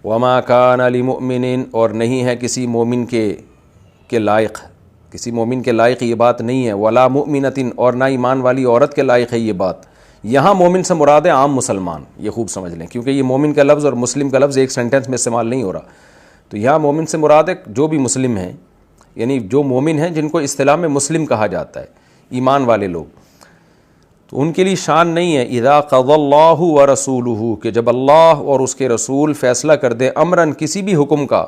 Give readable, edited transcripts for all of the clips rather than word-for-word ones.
وما کان لمؤمن، اور نہیں ہے کسی مومن کے لائق، کسی مومن کے لائق یہ بات نہیں ہے، ولا مؤمنۃ، اور نہ ایمان والی عورت کے لائق ہے یہ بات۔ یہاں مومن سے مراد ہے عام مسلمان، یہ خوب سمجھ لیں، کیونکہ یہ مومن کا لفظ اور مسلم کا لفظ ایک سینٹنس میں استعمال نہیں ہو رہا۔ تو یہاں مومن سے مراد ہے جو بھی مسلم ہیں، یعنی جو مومن ہیں جن کو اصطلاح میں مسلم کہا جاتا ہے، ایمان والے لوگ، تو ان کے لیے شان نہیں ہے اذا قضى اللہ ورسولہ، کہ جب اللہ اور اس کے رسول فیصلہ کر دیں امراً کسی بھی حکم کا،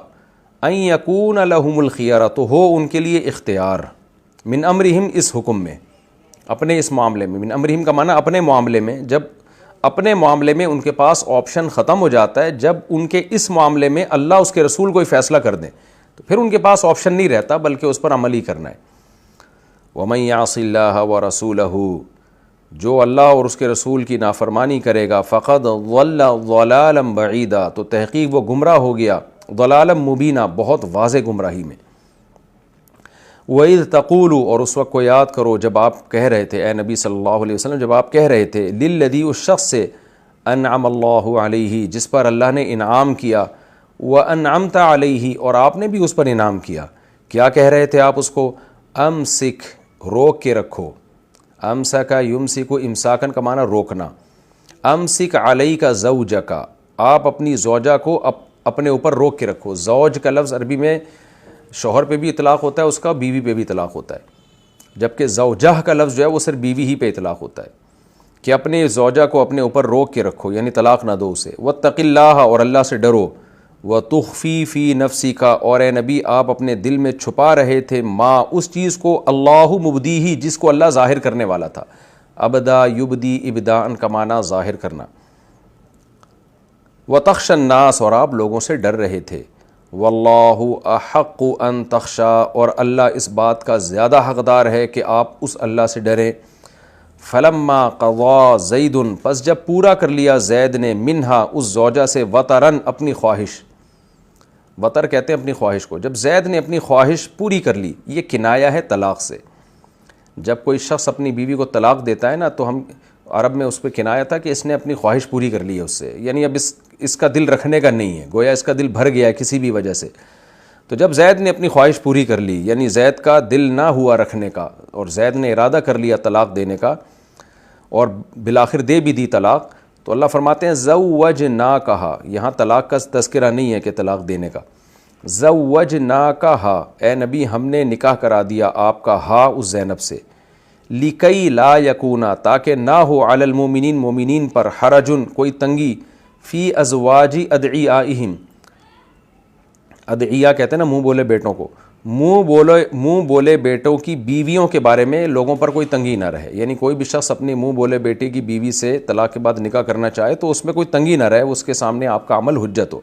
ان یکون لہم الخیارہ، تو ہو ان کے لیے اختیار، من امرہم، اس حکم میں، اپنے اس معاملے میں، من امرہم کا معنی اپنے معاملے میں، جب اپنے معاملے میں ان کے پاس آپشن ختم ہو جاتا ہے، جب ان کے اس معاملے میں اللہ اس کے رسول کوئی فیصلہ کر دیں تو پھر ان کے پاس آپشن نہیں رہتا بلکہ اس پر عمل ہی کرنا ہے۔ ومن یعص اللہ ورسولہ، جو اللہ اور اس کے رسول کی نافرمانی کرے گا، فقد ضل ضلالا بعیدا، تو تحقیق وہ گمراہ ہو گیا، ضلالا مبینا، بہت واضح گمراہی میں۔ وَإِذْ تَقُولُ، اور اس وقت کو یاد کرو جب آپ کہہ رہے تھے، اے نبی صلی اللہ علیہ وسلم، جب آپ کہہ رہے تھے، للذی، اس شخص سے، انعم اللہ علیہ، جس پر اللہ نے انعام کیا، وانعمت علیہ، اور آپ نے بھی اس پر انعام کیا، کیا کہہ رہے تھے آپ اس کو؟ امسک، روک کے رکھو، امسک یمسک، امساکن کا معنی روکنا، امسک علیک زوجک، آپ اپنی زوجہ کو اپنے اوپر روک کے رکھو۔ زوج کا لفظ عربی میں شوہر پہ بھی اطلاق ہوتا ہے اس کا، بیوی پہ بھی اطلاق ہوتا ہے، جبکہ زوجہ کا لفظ جو ہے وہ صرف بیوی ہی پہ اطلاق ہوتا ہے، کہ اپنے زوجہ کو اپنے اوپر روک کے رکھو، یعنی طلاق نہ دو اسے۔ واتق اللہ، اور اللہ سے ڈرو۔ وتخفی فی نفسک، اور اے نبی آپ اپنے دل میں چھپا رہے تھے، ما، اس چیز کو، اللہ مبدیہ، جس کو اللہ ظاہر کرنے والا تھا۔ ابدا یبدی، ابداء کا معنی ظاہر کرنا۔ وتخشى الناس، اور آپ لوگوں سے ڈر رہے تھے۔ واللہ احق ان تخشى، اور اللہ اس بات کا زیادہ حقدار ہے کہ آپ اس اللہ سے ڈریں۔ فلما قضى زید، پس جب پورا کر لیا زید نے، منہا، اس زوجہ سے، وطرن، اپنی خواہش، وطر کہتے ہیں اپنی خواہش کو، جب زید نے اپنی خواہش پوری کر لی، یہ کنایہ ہے طلاق سے۔ جب کوئی شخص اپنی بیوی کو طلاق دیتا ہے نا، تو ہم عرب میں اس پہ کنایہ تھا کہ اس نے اپنی خواہش پوری کر لی ہے اس سے، یعنی اب اس کا دل رکھنے کا نہیں ہے، گویا اس کا دل بھر گیا ہے کسی بھی وجہ سے۔ تو جب زید نے اپنی خواہش پوری کر لی، یعنی زید کا دل نہ ہوا رکھنے کا، اور زید نے ارادہ کر لیا طلاق دینے کا، اور بالآخر دے بھی دی طلاق، تو اللہ فرماتے ہیں زوجناکہا، یہاں طلاق کا تذکرہ نہیں ہے کہ طلاق دینے کا، زوجناکہا، اے نبی ہم نے نکاح کرا دیا آپ کا، ہا، اس زینب سے، لکی لا یکونا، تاکہ نہ ہو، علی المومنین، مومنین پر، حرجن، کوئی تنگی، فی ازواج ادعیائہم، ادعیاء کہتے ہیں نا منہ بولے بیٹوں کو، منہ بولے بیٹوں کی بیویوں کے بارے میں لوگوں پر کوئی تنگی نہ رہے، یعنی کوئی بھی شخص اپنی منہ بولے بیٹے کی بیوی سے طلاق کے بعد نکاح کرنا چاہے تو اس میں کوئی تنگی نہ رہے، اس کے سامنے آپ کا عمل حجت ہو۔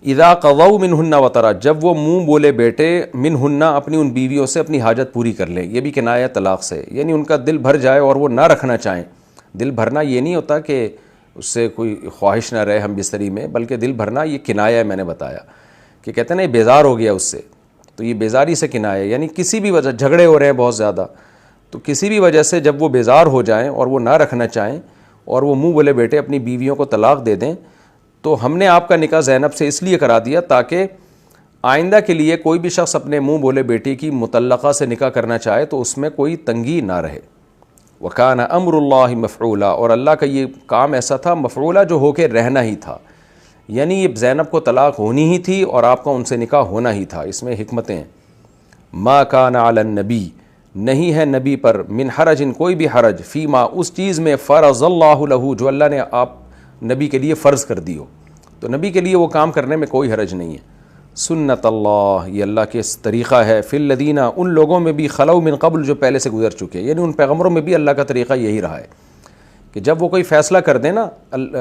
اذا قضوا منہن وطرا، جب وہ منہ بولے بیٹے، منہن، اپنی ان بیویوں سے اپنی حاجت پوری کر لیں، یہ بھی کنایہ طلاق سے، یعنی ان کا دل بھر جائے اور وہ نہ رکھنا چاہیں۔ دل بھرنا یہ نہیں ہوتا کہ اس سے کوئی خواہش نہ رہے ہم بستری میں، بلکہ دل بھرنا یہ کنایہ ہے، میں نے بتایا کہ کہتے ہیں نا یہ بیزار ہو گیا اس سے، تو یہ بیزاری سے کنایہ، یعنی کسی بھی وجہ، جھگڑے ہو رہے ہیں بہت زیادہ، تو کسی بھی وجہ سے جب وہ بیزار ہو جائیں اور وہ نہ رکھنا چاہیں اور وہ منہ بولے بیٹے اپنی بیویوں کو طلاق دے دیں، تو ہم نے آپ کا نکاح زینب سے اس لیے کرا دیا تاکہ آئندہ کے لیے کوئی بھی شخص اپنے منہ بولے بیٹی کی مطلقہ سے نکاح کرنا چاہے تو اس میں کوئی تنگی نہ رہے۔ وَكَانَ أَمْرُ اللَّهِ مَفْعُولًا، اور اللہ کا یہ کام ایسا تھا، مفعولہ، جو ہو کے رہنا ہی تھا، یعنی یہ زینب کو طلاق ہونی ہی تھی اور آپ کا ان سے نکاح ہونا ہی تھا، اس میں حکمتیں ہیں۔ مَا كَانَ عَلَى النَّبِيِّ، نہیں ہے نبی پر، من حرج، کوئی بھی حرج، فیما، اس چیز میں، فرض اللہ لہ، جو اللہ نے آپ نبی کے لیے فرض کر دی ہو، تو نبی کے لیے وہ کام کرنے میں کوئی حرج نہیں ہے۔ سنت اللہ، یہ اللہ کے طریقہ ہے، فی الذین، ان لوگوں میں بھی، خلو من قبل، جو پہلے سے گزر چکے، یعنی ان پیغمبروں میں بھی اللہ کا طریقہ یہی رہا ہے کہ جب وہ کوئی فیصلہ کر دیں نا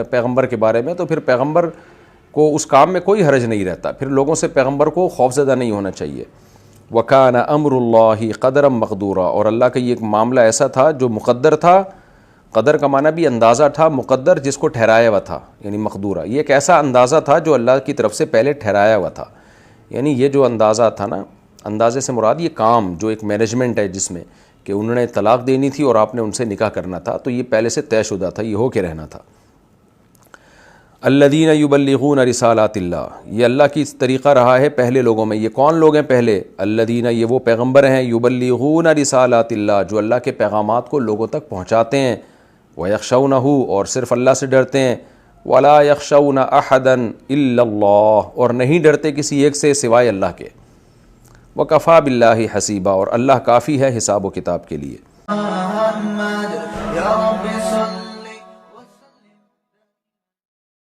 پیغمبر کے بارے میں، تو پھر پیغمبر کو اس کام میں کوئی حرج نہیں رہتا، پھر لوگوں سے پیغمبر کو خوفزدہ نہیں ہونا چاہیے۔ وکان امر اللہ قدرا مقدورا، اور اللہ کا یہ ایک معاملہ ایسا تھا جو مقدر تھا، قدر کا معنی بھی اندازہ تھا، مقدر جس کو ٹھہرایا ہوا تھا، یعنی مقدورہ، یہ ایک ایسا اندازہ تھا جو اللہ کی طرف سے پہلے ٹھہرایا ہوا تھا، یعنی یہ جو اندازہ تھا نا، اندازے سے مراد یہ کام جو ایک مینجمنٹ ہے جس میں کہ انہوں نے طلاق دینی تھی اور آپ نے ان سے نکاح کرنا تھا، تو یہ پہلے سے طے شدہ تھا، یہ ہو کے رہنا تھا۔ الذین یبلغون رسالات اللہ، یہ اللہ کی طریقہ رہا ہے پہلے لوگوں میں۔ یہ کون لوگ ہیں پہلے؟ الذین، یہ وہ پیغمبر ہیں، یبلغون رسالات اللہ، جو اللہ کے پیغامات کو لوگوں تک پہنچاتے ہیں، ویخشونہ، اور صرف اللہ سے ڈرتے ہیں، ولا یخشون احدا الا اللہ، اور نہیں ڈرتے کسی ایک سے سوائے اللہ کے، وکفی باللہ حسیبا، اور اللہ کافی ہے حساب و کتاب کے لیے۔